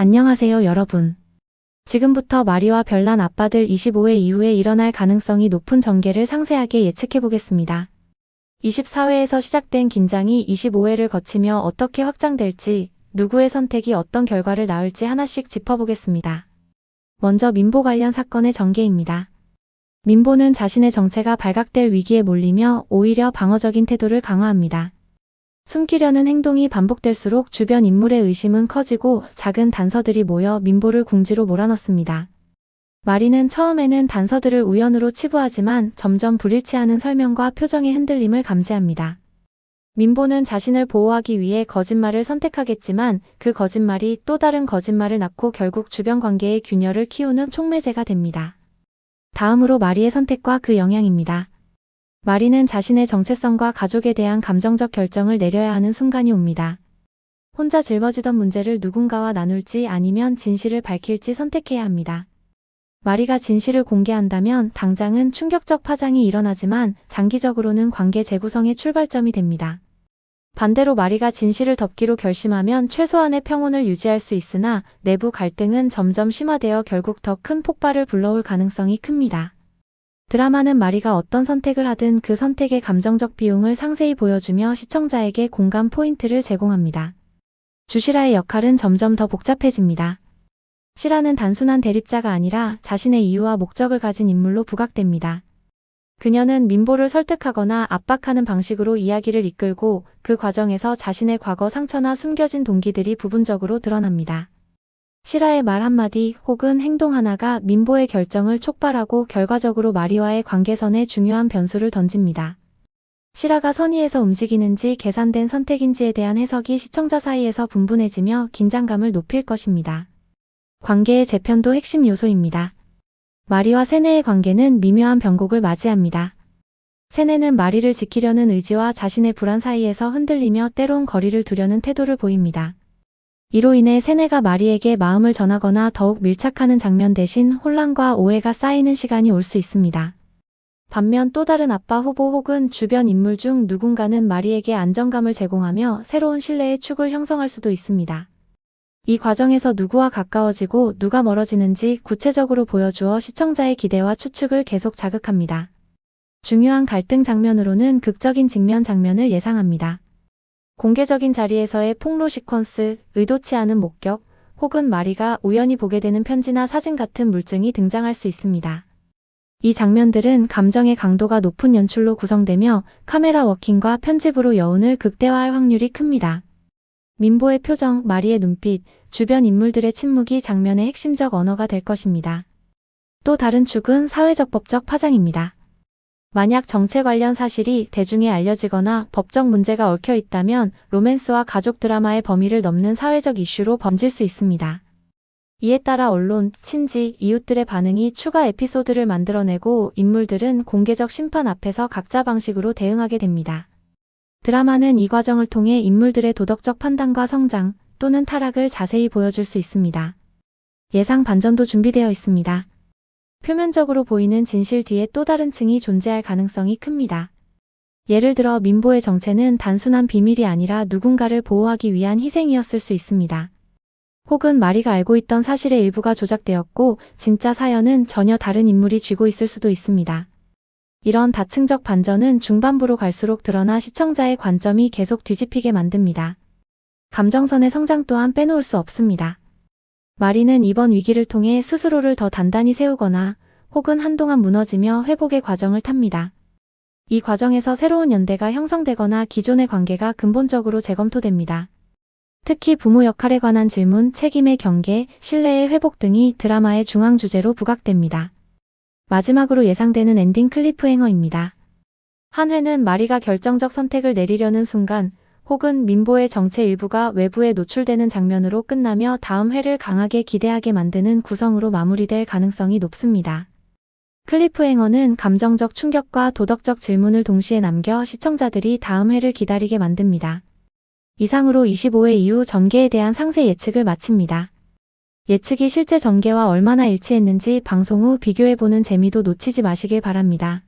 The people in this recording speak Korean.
안녕하세요, 여러분. 지금부터 마리와 별난 아빠들 25회 이후에 일어날 가능성이 높은 전개를 상세하게 예측해 보겠습니다. 24회에서 시작된 긴장이 25회를 거치며 어떻게 확장될지, 누구의 선택이 어떤 결과를 낳을지 하나씩 짚어보겠습니다. 먼저 민보 관련 사건의 전개입니다. 민보는 자신의 정체가 발각될 위기에 몰리며 오히려 방어적인 태도를 강화합니다. 숨기려는 행동이 반복될수록 주변 인물의 의심은 커지고 작은 단서들이 모여 민보를 궁지로 몰아넣습니다. 마리는 처음에는 단서들을 우연으로 치부하지만 점점 불일치하는 설명과 표정의 흔들림을 감지합니다. 민보는 자신을 보호하기 위해 거짓말을 선택하겠지만 그 거짓말이 또 다른 거짓말을 낳고 결국 주변 관계의 균열을 키우는 촉매제가 됩니다. 다음으로 마리의 선택과 그 영향입니다. 마리는 자신의 정체성과 가족에 대한 감정적 결정을 내려야 하는 순간이 옵니다. 혼자 짊어지던 문제를 누군가와 나눌지 아니면 진실을 밝힐지 선택해야 합니다. 마리가 진실을 공개한다면 당장은 충격적 파장이 일어나지만 장기적으로는 관계 재구성의 출발점이 됩니다. 반대로 마리가 진실을 덮기로 결심하면 최소한의 평온을 유지할 수 있으나 내부 갈등은 점점 심화되어 결국 더 큰 폭발을 불러올 가능성이 큽니다. 드라마는 마리가 어떤 선택을 하든 그 선택의 감정적 비용을 상세히 보여주며 시청자에게 공감 포인트를 제공합니다. 주시라의 역할은 점점 더 복잡해집니다. 시라는 단순한 대립자가 아니라 자신의 이유와 목적을 가진 인물로 부각됩니다. 그녀는 민보를 설득하거나 압박하는 방식으로 이야기를 이끌고 그 과정에서 자신의 과거 상처나 숨겨진 동기들이 부분적으로 드러납니다. 시라의 말 한마디 혹은 행동 하나가 민보의 결정을 촉발하고 결과적으로 마리와의 관계선에 중요한 변수를 던집니다. 시라가 선의에서 움직이는지 계산된 선택인지에 대한 해석이 시청자 사이에서 분분해지며 긴장감을 높일 것입니다. 관계의 재편도 핵심 요소입니다. 마리와 세네의 관계는 미묘한 변곡을 맞이합니다. 세네는 마리를 지키려는 의지와 자신의 불안 사이에서 흔들리며 때론 거리를 두려는 태도를 보입니다. 이로 인해 세네가 마리에게 마음을 전하거나 더욱 밀착하는 장면 대신 혼란과 오해가 쌓이는 시간이 올 수 있습니다. 반면 또 다른 아빠 후보 혹은 주변 인물 중 누군가는 마리에게 안정감을 제공하며 새로운 신뢰의 축을 형성할 수도 있습니다. 이 과정에서 누구와 가까워지고 누가 멀어지는지 구체적으로 보여주어 시청자의 기대와 추측을 계속 자극합니다. 중요한 갈등 장면으로는 극적인 직면 장면을 예상합니다. 공개적인 자리에서의 폭로 시퀀스, 의도치 않은 목격, 혹은 마리가 우연히 보게 되는 편지나 사진 같은 물증이 등장할 수 있습니다. 이 장면들은 감정의 강도가 높은 연출로 구성되며 카메라 워킹과 편집으로 여운을 극대화할 확률이 큽니다. 민보의 표정, 마리의 눈빛, 주변 인물들의 침묵이 장면의 핵심적 언어가 될 것입니다. 또 다른 축은 사회적 법적 파장입니다. 만약 정체 관련 사실이 대중에 알려지거나 법적 문제가 얽혀 있다면 로맨스와 가족 드라마의 범위를 넘는 사회적 이슈로 번질 수 있습니다. 이에 따라 언론, 친지, 이웃들의 반응이 추가 에피소드를 만들어내고 인물들은 공개적 심판 앞에서 각자 방식으로 대응하게 됩니다. 드라마는 이 과정을 통해 인물들의 도덕적 판단과 성장 또는 타락을 자세히 보여줄 수 있습니다. 예상 반전도 준비되어 있습니다. 표면적으로 보이는 진실 뒤에 또 다른 층이 존재할 가능성이 큽니다. 예를 들어 민보의 정체는 단순한 비밀이 아니라 누군가를 보호하기 위한 희생이었을 수 있습니다. 혹은 마리가 알고 있던 사실의 일부가 조작되었고 진짜 사연은 전혀 다른 인물이 쥐고 있을 수도 있습니다. 이런 다층적 반전은 중반부로 갈수록 드러나 시청자의 관점이 계속 뒤집히게 만듭니다. 감정선의 성장 또한 빼놓을 수 없습니다. 마리는 이번 위기를 통해 스스로를 더 단단히 세우거나 혹은 한동안 무너지며 회복의 과정을 탑니다. 이 과정에서 새로운 연대가 형성되거나 기존의 관계가 근본적으로 재검토됩니다. 특히 부모 역할에 관한 질문, 책임의 경계, 신뢰의 회복 등이 드라마의 중앙 주제로 부각됩니다. 마지막으로 예상되는 엔딩 클리프행어입니다. 한 회는 마리가 결정적 선택을 내리려는 순간 혹은 민보의 정체 일부가 외부에 노출되는 장면으로 끝나며 다음 회를 강하게 기대하게 만드는 구성으로 마무리될 가능성이 높습니다. 클리프행어는 감정적 충격과 도덕적 질문을 동시에 남겨 시청자들이 다음 회를 기다리게 만듭니다. 이상으로 25회 이후 전개에 대한 상세 예측을 마칩니다. 예측이 실제 전개와 얼마나 일치했는지 방송 후 비교해보는 재미도 놓치지 마시길 바랍니다.